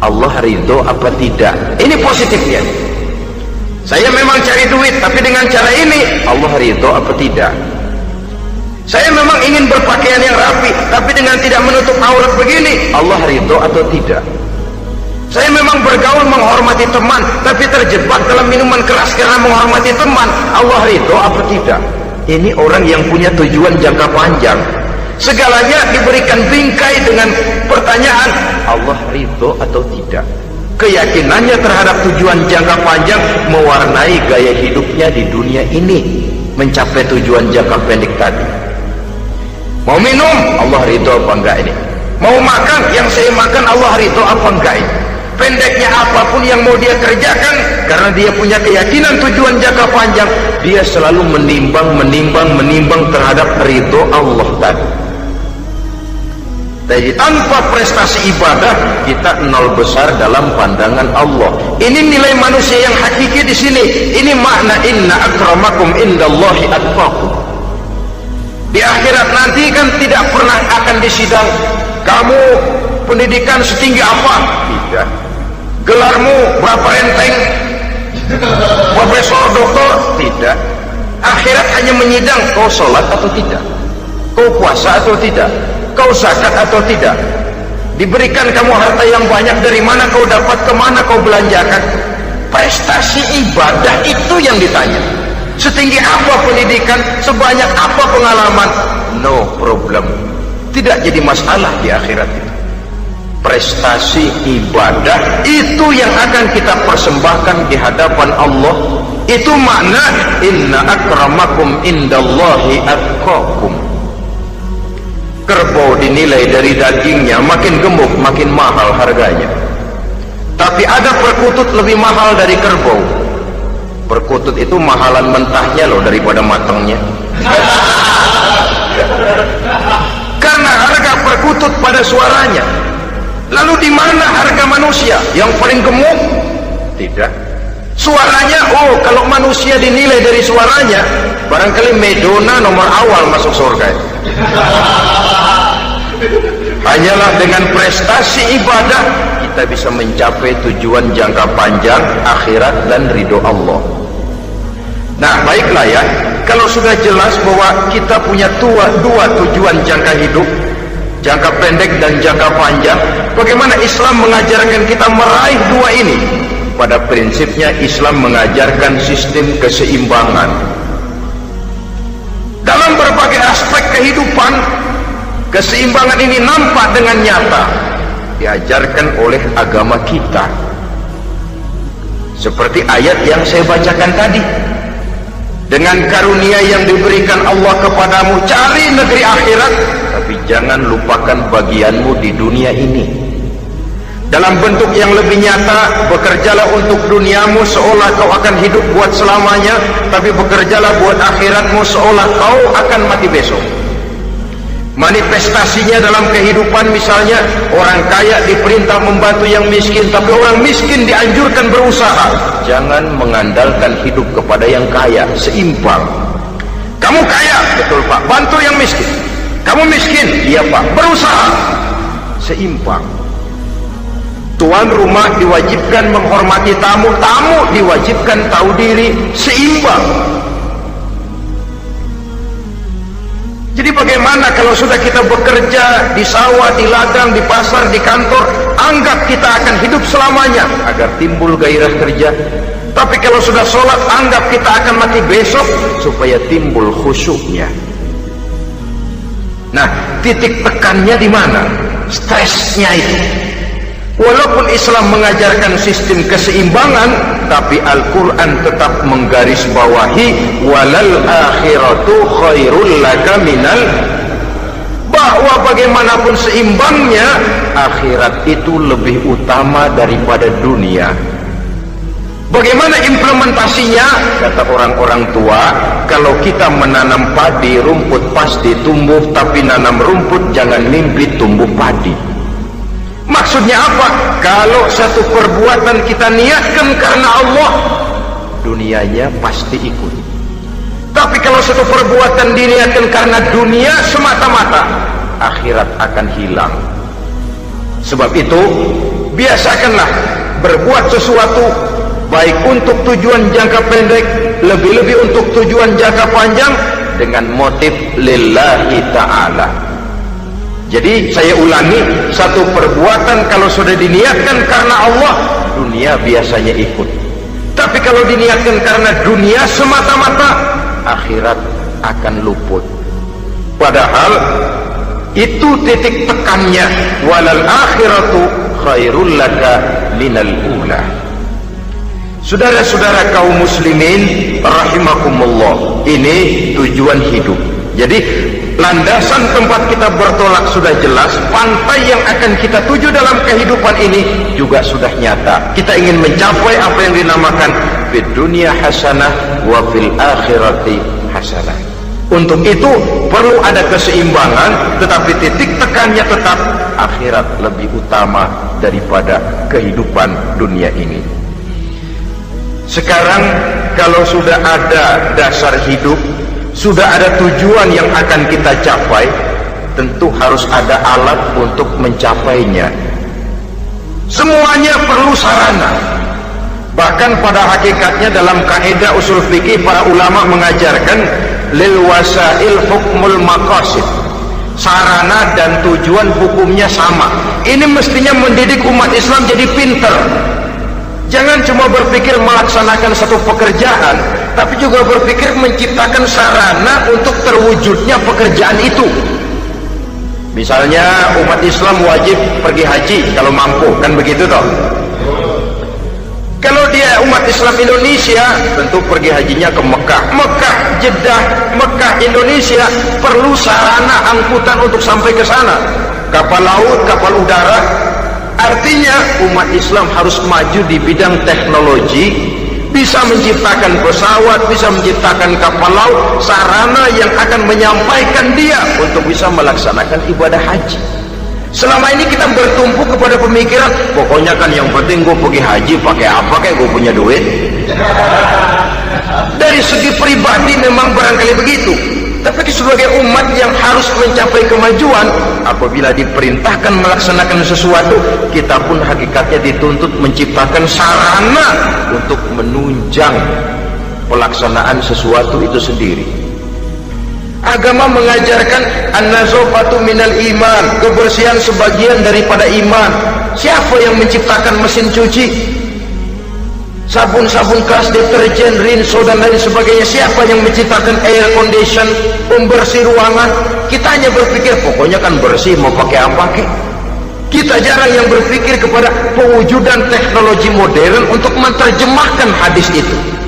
Allah ridho apa tidak? Ini positifnya. Saya memang cari duit, tapi dengan cara ini Allah ridho apa tidak? Saya memang ingin berpakaian yang rapi, tapi dengan tidak menutup aurat begini, Allah ridho atau tidak? Saya memang bergaul menghormati teman, tapi terjebak dalam minuman keras karena menghormati teman, Allah ridho apa tidak? Ini orang yang punya tujuan jangka panjang. Segalanya diberikan bingkai dengan pertanyaan, Allah ridho atau tidak? keyakinannya terhadap tujuan jangka panjang mewarnai gaya hidupnya di dunia ini mencapai tujuan jangka pendek tadi. Mau minum, Allah ridho apa enggak ini? Mau makan, yang saya makan Allah ridho apa enggak ini? Pendeknya apapun yang mau dia kerjakan, karena dia punya keyakinan tujuan jangka panjang, dia selalu menimbang terhadap ridho Allah tadi. Jadi tanpa prestasi ibadah, kita nol besar dalam pandangan Allah. Ini nilai manusia yang hakiki di sini. Ini makna inna akramakum indallahi atqakum. Di akhirat nanti kan tidak pernah akan disidang. Kamu pendidikan setinggi apa? Tidak. Gelarmu berapa enteng? Profesor, doktor? Tidak. Akhirat hanya menyidang kau sholat atau tidak, kau puasa atau tidak, kau zakat atau tidak, diberikan kamu harta yang banyak, dari mana kau dapat, kemana kau belanjakan. Prestasi ibadah itu yang ditanya. Setinggi apa pendidikan, sebanyak apa pengalaman, no problem, tidak jadi masalah di akhirat itu. Prestasi ibadah itu yang akan kita persembahkan di hadapan Allah. Itu makna inna akramakum indallahi atqakum. Kerbau dinilai dari dagingnya, makin gemuk makin mahal harganya. Tapi ada perkutut lebih mahal dari kerbau. Perkutut itu mahalan mentahnya loh daripada matangnya. Karena harga perkutut pada suaranya. Lalu di mana harga manusia yang paling gemuk? Tidak. Suaranya, oh kalau manusia dinilai dari suaranya, barangkali Madonna nomor awal masuk surga. Hanyalah dengan prestasi ibadah kita bisa mencapai tujuan jangka panjang akhirat dan ridho Allah. Nah baiklah ya, kalau sudah jelas bahwa kita punya dua tujuan jangka hidup, jangka pendek dan jangka panjang, bagaimana Islam mengajarkan kita meraih dua ini? Pada prinsipnya Islam mengajarkan sistem keseimbangan dalam berbagai aspek kehidupan. Keseimbangan ini nampak dengan nyata diajarkan oleh agama kita, seperti ayat yang saya bacakan tadi. Dengan karunia yang diberikan Allah kepadamu, cari negeri akhirat, tapi jangan lupakan bagianmu di dunia ini. Dalam bentuk yang lebih nyata, bekerjalah untuk duniamu seolah kau akan hidup buat selamanya, tapi bekerjalah buat akhiratmu seolah kau akan mati besok. Manifestasinya dalam kehidupan, misalnya orang kaya diperintah membantu yang miskin, tapi orang miskin dianjurkan berusaha. Jangan mengandalkan hidup kepada yang kaya, seimbang. Kamu kaya, betul Pak, bantu yang miskin. Kamu miskin, iya Pak, berusaha, seimbang. Tuan rumah diwajibkan menghormati tamu, tamu diwajibkan tahu diri, seimbang. Jadi bagaimana kalau sudah kita bekerja di sawah, di ladang, di pasar, di kantor, anggap kita akan hidup selamanya agar timbul gairah kerja. Tapi kalau sudah sholat, anggap kita akan mati besok supaya timbul khusyuknya. Nah, titik tekannya di mana? Stresnya itu. Walaupun Islam mengajarkan sistem keseimbangan, tapi Al-Quran tetap menggarisbawahi walal akhiratu khairul laka minal, bahwa bagaimanapun seimbangnya, akhirat itu lebih utama daripada dunia. Bagaimana implementasinya? Kata orang-orang tua, kalau kita menanam padi, rumput pasti tumbuh, tapi nanam rumput jangan mimpi tumbuh padi. Maksudnya apa? Kalau satu perbuatan kita niatkan karena Allah, dunianya pasti ikut. Tapi kalau satu perbuatan diniatkan karena dunia semata-mata, akhirat akan hilang. Sebab itu, biasakanlah berbuat sesuatu, baik untuk tujuan jangka pendek, lebih-lebih untuk tujuan jangka panjang, dengan motif lillahi ta'ala. Jadi saya ulangi, satu perbuatan kalau sudah diniatkan karena Allah, dunia biasanya ikut. Tapi kalau diniatkan karena dunia semata-mata, akhirat akan luput. Padahal itu titik tekannya, walal akhiratu khairul laka minal ula. maula. Saudara-saudara kaum muslimin rahimakumullah, ini tujuan hidup. Jadi landasan tempat kita bertolak sudah jelas, pantai yang akan kita tuju dalam kehidupan ini juga sudah nyata. Kita ingin mencapai apa yang dinamakan fid dunya hasanah wa fil akhirati hasanah. Untuk itu perlu ada keseimbangan, tetapi titik tekannya tetap akhirat lebih utama daripada kehidupan dunia ini. Sekarang kalau sudah ada dasar hidup, sudah ada tujuan yang akan kita capai, tentu harus ada alat untuk mencapainya. Semuanya perlu sarana. Bahkan pada hakikatnya dalam kaidah usul fikih para ulama mengajarkan lil wasail hukmul maqasid. Sarana dan tujuan hukumnya sama. Ini mestinya mendidik umat Islam jadi pinter. Jangan cuma berpikir melaksanakan satu pekerjaan, tapi juga berpikir menciptakan sarana untuk terwujudnya pekerjaan itu. Misalnya umat Islam wajib pergi haji kalau mampu, kan begitu toh? Kalau dia umat Islam Indonesia, tentu pergi hajinya ke Mekah. Mekah, Jeddah, Mekah, Indonesia perlu sarana angkutan untuk sampai ke sana. Kapal laut, kapal udara. Artinya umat Islam harus maju di bidang teknologi, bisa menciptakan pesawat, bisa menciptakan kapal laut, sarana yang akan menyampaikan dia untuk bisa melaksanakan ibadah haji. Selama ini kita bertumpu kepada pemikiran, pokoknya kan yang penting gue pergi haji pakai apa, kayak gue punya duit. Dari segi pribadi memang barangkali begitu, tapi sebagai umat yang harus mencapai kemajuan, apabila diperintahkan melaksanakan sesuatu, kita pun hakikatnya dituntut menciptakan sarana untuk menunjang pelaksanaan sesuatu itu sendiri. Agama mengajarkan an-nazafatu minal iman, kebersihan sebagian daripada iman. Siapa yang menciptakan mesin cuci, sabun-sabun keras, deterjen, rinso dan lain sebagainya? Siapa yang menciptakan air condition, pembersih ruangan? Kita hanya berpikir pokoknya kan bersih, mau pakai apa kek? Kita jarang yang berpikir kepada pewujudan teknologi modern untuk menerjemahkan hadis itu.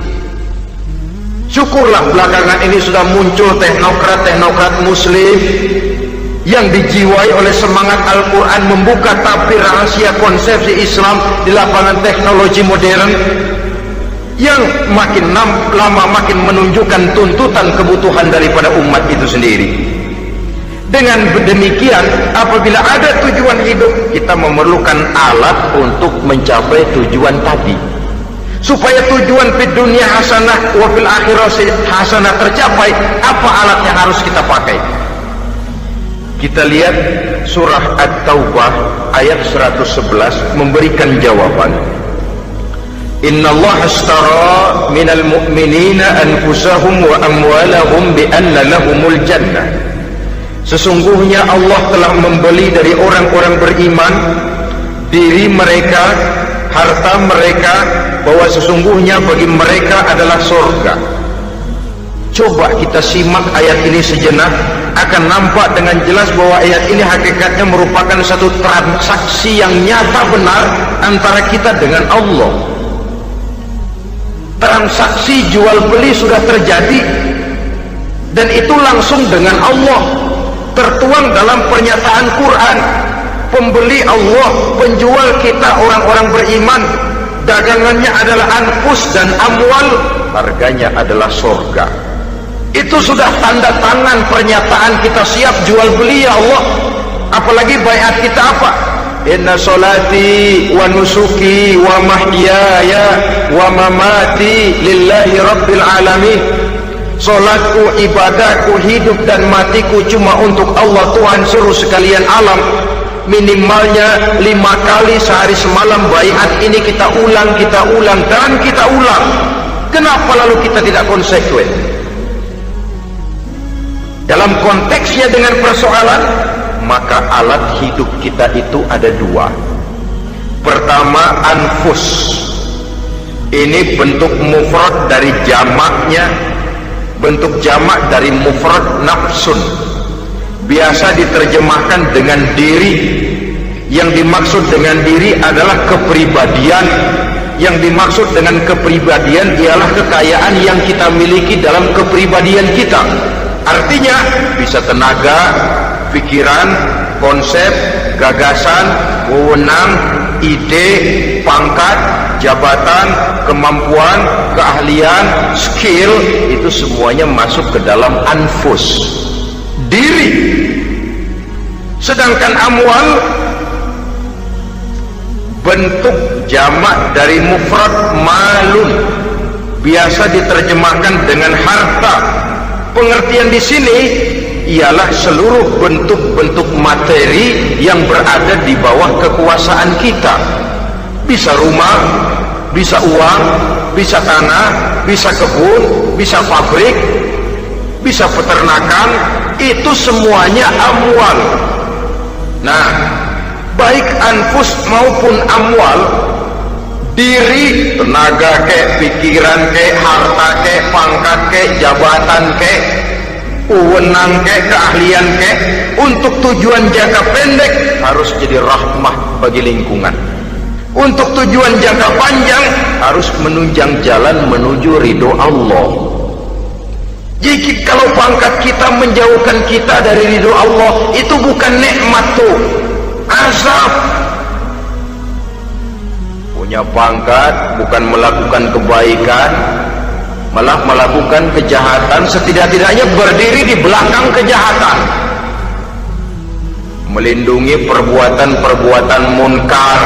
Syukurlah belakangan ini sudah muncul teknokrat-teknokrat muslim yang dijiwai oleh semangat Al-Quran membuka tabir rahasia konsepsi Islam di lapangan teknologi modern, yang makin lama makin menunjukkan tuntutan kebutuhan daripada umat itu sendiri. Dengan demikian, apabila ada tujuan hidup, kita memerlukan alat untuk mencapai tujuan tadi. Supaya tujuan fid dunya hasanah wa fil akhirati hasanah tercapai, apa alat yang harus kita pakai? Kita lihat surah At-Taubah ayat 111 memberikan jawaban. Innallaha ashtara minal mu'minina anfusahum wa amwalahum bi anna lahumul jannah. Sesungguhnya Allah telah membeli dari orang-orang beriman diri mereka, harta mereka, bahwa sesungguhnya bagi mereka adalah surga. Coba kita simak ayat ini sejenak, akan nampak dengan jelas bahwa ayat ini hakikatnya merupakan satu transaksi yang nyata benar antara kita dengan Allah. Transaksi jual beli sudah terjadi, dan itu langsung dengan Allah, tertuang dalam pernyataan Quran. Pembeli Allah, penjual kita orang-orang beriman, dagangannya adalah anfus dan amwal, harganya adalah surga. Itu sudah tanda tangan pernyataan kita siap jual beli ya Allah. Apalagi baiat kita apa? Inna solati wa nusuki wa mahyaya wa mamati lillahi rabbil alamin. Solatku, ibadahku, hidup dan matiku cuma untuk Allah, Tuhan seluruh sekalian alam. Minimalnya 5 kali sehari semalam baiat ini kita ulang dan kita ulang. Kenapa lalu kita tidak konsekuen? Dalam konteksnya dengan persoalan, maka alat hidup kita itu ada 2. Pertama, anfus. Ini bentuk mufrad dari jamaknya, bentuk jamak dari mufrad nafsun. Biasa diterjemahkan dengan diri. Yang dimaksud dengan diri adalah kepribadian. Yang dimaksud dengan kepribadian ialah kekayaan yang kita miliki dalam kepribadian kita. Artinya bisa tenaga, pikiran, konsep, gagasan, wewenang, ide, pangkat, jabatan, kemampuan, keahlian, skill, itu semuanya masuk ke dalam anfus, diri. Sedangkan amwal bentuk jamak dari mufrad malun, biasa diterjemahkan dengan harta. Pengertian di sini ialah seluruh bentuk-bentuk materi yang berada di bawah kekuasaan kita. Bisa rumah, bisa uang, bisa tanah, bisa kebun, bisa pabrik, bisa peternakan, itu semuanya amwal. Nah, baik anfus maupun amwal, diri, tenaga ke, pikiran ke, harta ke, pangkat ke, jabatan ke, wewenang ke, keahlian ke, untuk tujuan jangka pendek harus jadi rahmah bagi lingkungan. Untuk tujuan jangka panjang harus menunjang jalan menuju ridho Allah. Jadi kalau pangkat kita menjauhkan kita dari ridho Allah, itu bukan nikmat tuh, azab. Punya pangkat bukan melakukan kebaikan, malah melakukan kejahatan, setidak-tidaknya berdiri di belakang kejahatan, melindungi perbuatan-perbuatan munkar.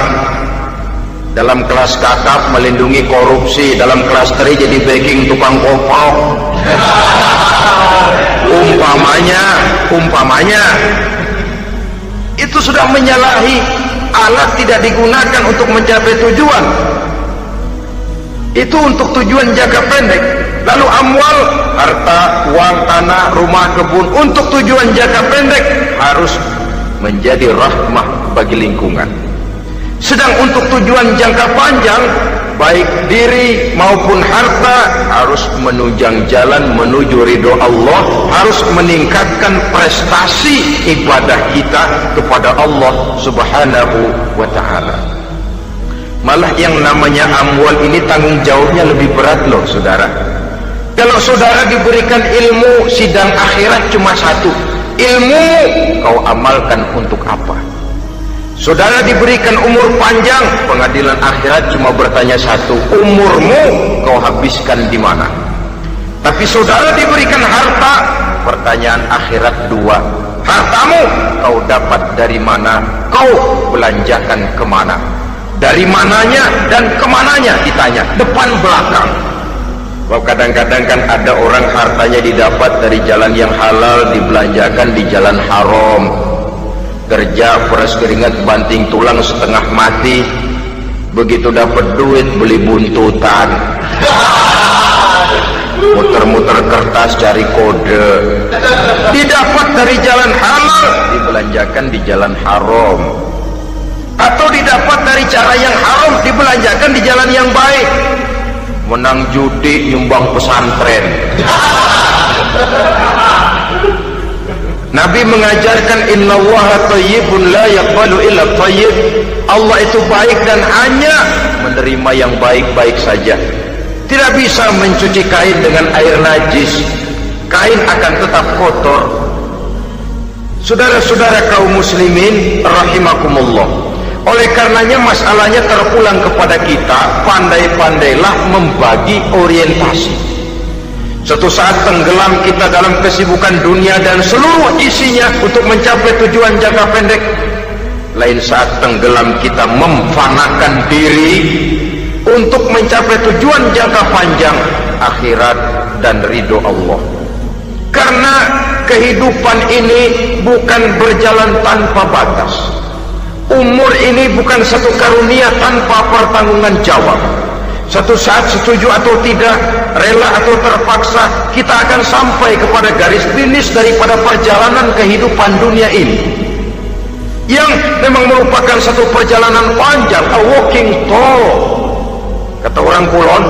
Dalam kelas kakap melindungi korupsi, dalam kelas teri jadi backing tukang kopok. umpamanya itu sudah menyalahi. Alat tidak digunakan untuk mencapai tujuan, itu untuk tujuan jangka pendek. Lalu amwal, harta, uang, tanah, rumah, kebun, untuk tujuan jangka pendek harus menjadi rahmah bagi lingkungan. Sedang untuk tujuan jangka panjang, baik diri maupun harta harus menunjang jalan menuju ridho Allah, harus meningkatkan prestasi ibadah kita kepada Allah Subhanahu wa ta'ala. Malah yang namanya amwal ini tanggung jawabnya lebih berat loh saudara. Kalau saudara diberikan ilmu, sidang akhirat cuma satu, ilmu kau amalkan untuk apa? Saudara diberikan umur panjang, pengadilan akhirat cuma bertanya satu, umurmu kau habiskan di mana? Tapi saudara diberikan harta, pertanyaan akhirat dua, hartamu kau dapat dari mana? Kau belanjakan kemana? Dari mananya dan kemananya ditanya, depan belakang. Kalau kadang-kadang kan ada orang hartanya didapat dari jalan yang halal, dibelanjakan di jalan haram. Kerja peras keringat banting tulang setengah mati, begitu dapat duit beli buntutan, muter-muter kertas cari kode. Didapat dari jalan halal, dibelanjakan di jalan haram, atau didapat dari cara yang haram, dibelanjakan di jalan yang baik. Menang judi, nyumbang pesantren. Nabi mengajarkan innallaha thayyibun la yaqbalu illa thayyib. Allah itu baik dan hanya menerima yang baik-baik saja. Tidak bisa mencuci kain dengan air najis. Kain akan tetap kotor. Saudara-saudara kaum muslimin rahimakumullah. Oleh karenanya masalahnya terpulang kepada kita, pandai-pandailah membagi orientasi. Suatu saat tenggelam kita dalam kesibukan dunia dan seluruh isinya untuk mencapai tujuan jangka pendek. Lain saat tenggelam kita memfanakan diri untuk mencapai tujuan jangka panjang, akhirat dan ridho Allah. Karena kehidupan ini bukan berjalan tanpa batas. Umur ini bukan satu karunia tanpa pertanggungan jawab. Suatu saat setuju atau tidak, rela atau terpaksa, kita akan sampai kepada garis finish daripada perjalanan kehidupan dunia ini, yang memang merupakan satu perjalanan panjang, a walking tall, kata orang Kulon,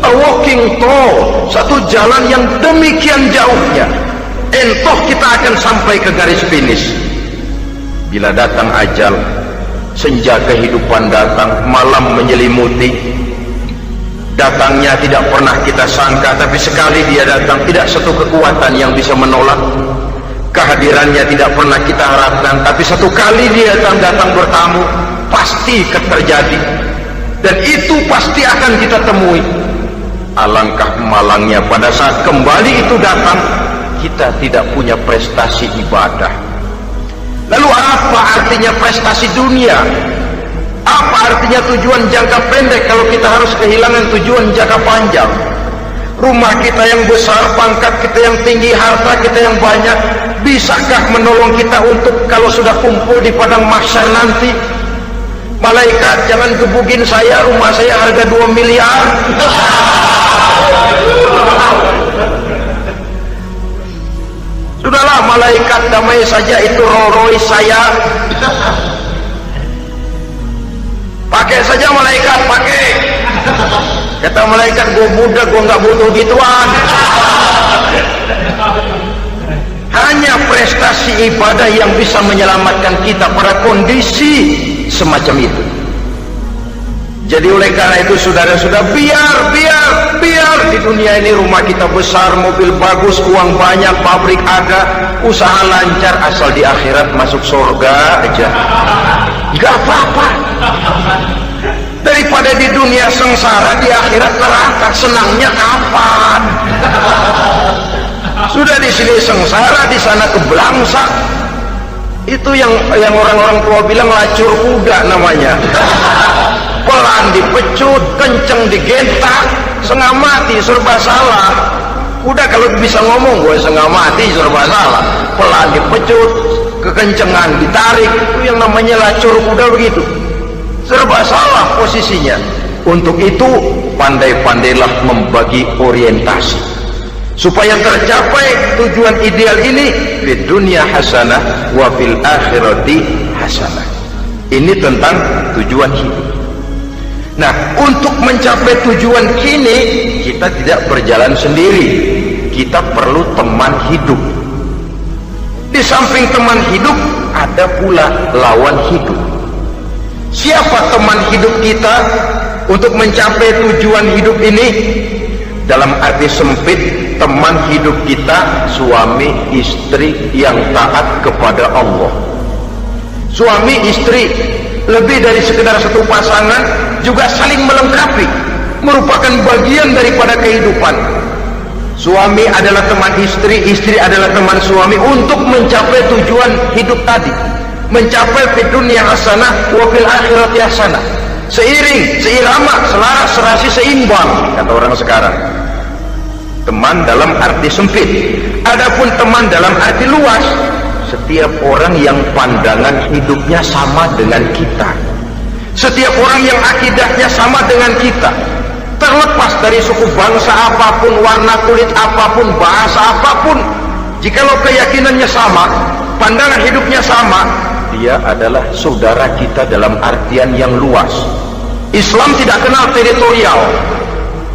a walking tall, satu jalan yang demikian jauhnya. Entoh kita akan sampai ke garis finish. Bila datang ajal, senja kehidupan datang, malam menyelimuti. Datangnya tidak pernah kita sangka, tapi sekali dia datang, tidak satu kekuatan yang bisa menolak. Kehadirannya tidak pernah kita harapkan, tapi satu kali dia datang bertamu, pasti terjadi. Dan itu pasti akan kita temui. Alangkah malangnya pada saat kembali itu datang, kita tidak punya prestasi ibadah. Lalu apa artinya prestasi dunia? Apa artinya tujuan jangka pendek kalau kita harus kehilangan tujuan jangka panjang? Rumah kita yang besar, pangkat kita yang tinggi, harta kita yang banyak, bisakah menolong kita untuk kalau sudah kumpul di padang mahsyar nanti? Malaikat, jangan gebugin saya, rumah saya harga 2 miliar. Sudahlah malaikat, damai saja, itu Rolls Royce saya. Pakai saja malaikat, pakai. Kata malaikat, gue budak, gue nggak butuh gituan. Hanya prestasi ibadah yang bisa menyelamatkan kita pada kondisi semacam itu. Jadi oleh karena itu saudara-saudara, biar di dunia ini rumah kita besar, mobil bagus, uang banyak, pabrik ada, usaha lancar, asal di akhirat masuk surga aja, gak apa-apa. Daripada di dunia sengsara, di akhirat neraka, senangnya kapan? Sudah di sini sengsara, di sana kebelangsak. Itu yang orang-orang tua bilang lacur kuda namanya. Pelan dipecut, kenceng digentak, setengah mati, serba salah. Kuda kalau bisa ngomong, gue setengah mati, serba salah. Pelan dipecut, kekencengan ditarik, itu yang namanya lacur kuda begitu. Serba salah posisinya. Untuk itu pandai-pandailah membagi orientasi supaya tercapai tujuan ideal ini. Di dunia hasanah wa fil akhirati hasanah. Ini tentang tujuan hidup. Nah, untuk mencapai tujuan ini kita tidak berjalan sendiri, kita perlu teman hidup. Di samping teman hidup ada pula lawan hidup. Siapa teman hidup kita untuk mencapai tujuan hidup ini? Dalam arti sempit, teman hidup kita suami istri yang taat kepada Allah. Suami istri lebih dari sekedar satu pasangan, juga saling melengkapi, merupakan bagian daripada kehidupan. Suami adalah teman istri, istri adalah teman suami untuk mencapai tujuan hidup tadi, mencapai fid dunya hasanah wa fil akhirati hasanah. Seiring, seirama, selaras, serasi, seimbang, kata orang sekarang. Teman dalam arti sempit. Adapun teman dalam arti luas, setiap orang yang pandangan hidupnya sama dengan kita, setiap orang yang akidahnya sama dengan kita, terlepas dari suku bangsa apapun, warna kulit apapun, bahasa apapun, jikalau keyakinannya sama, pandangan hidupnya sama, dia adalah saudara kita dalam artian yang luas. Islam tidak kenal teritorial,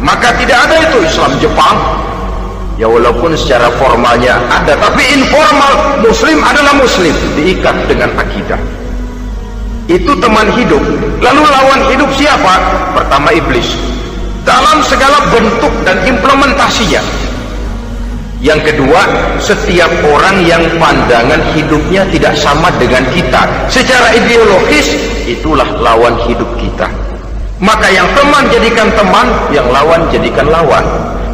maka tidak ada itu Islam Jepang. Ya walaupun secara formalnya ada, tapi informal muslim adalah muslim, diikat dengan akidah. Itu teman hidup. Lalu lawan hidup siapa? Pertama iblis, dalam segala bentuk dan implementasinya. Yang kedua, setiap orang yang pandangan hidupnya tidak sama dengan kita secara ideologis, itulah lawan hidup kita. Maka yang teman jadikan teman, yang lawan jadikan lawan.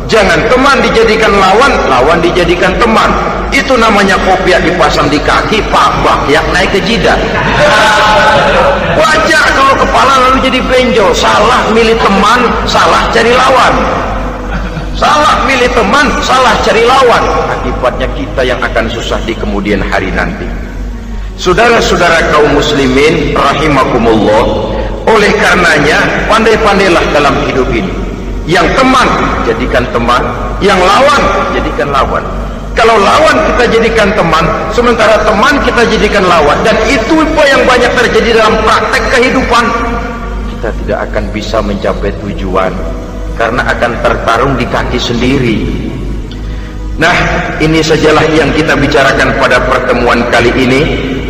Jangan teman dijadikan lawan, lawan dijadikan teman. Itu namanya kopiah dipasang di kaki, bakyak naik ke jidat. Wajar kalau kepala lalu jadi benjol. Salah milih teman, salah cari lawan. Salah milih teman, salah cari lawan. Akibatnya kita yang akan susah di kemudian hari nanti. Saudara-saudara kaum muslimin rahimakumullah, oleh karenanya pandai-pandailah dalam hidup ini. Yang teman jadikan teman, yang lawan jadikan lawan. Kalau lawan kita jadikan teman, sementara teman kita jadikan lawan, dan itu yang banyak terjadi dalam praktek kehidupan, kita tidak akan bisa mencapai tujuan karena akan tertarung di kaki sendiri. Nah, ini sajalah yang kita bicarakan pada pertemuan kali ini.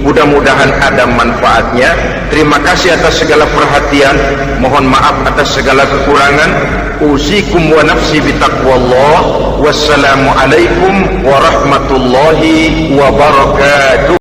mudah-mudahan ada manfaatnya. Terima kasih atas segala perhatian, mohon maaf atas segala kekurangan. Usikum wa nafsi bitaqwallah. Wassalamualaikum warahmatullahi wabarakatuh.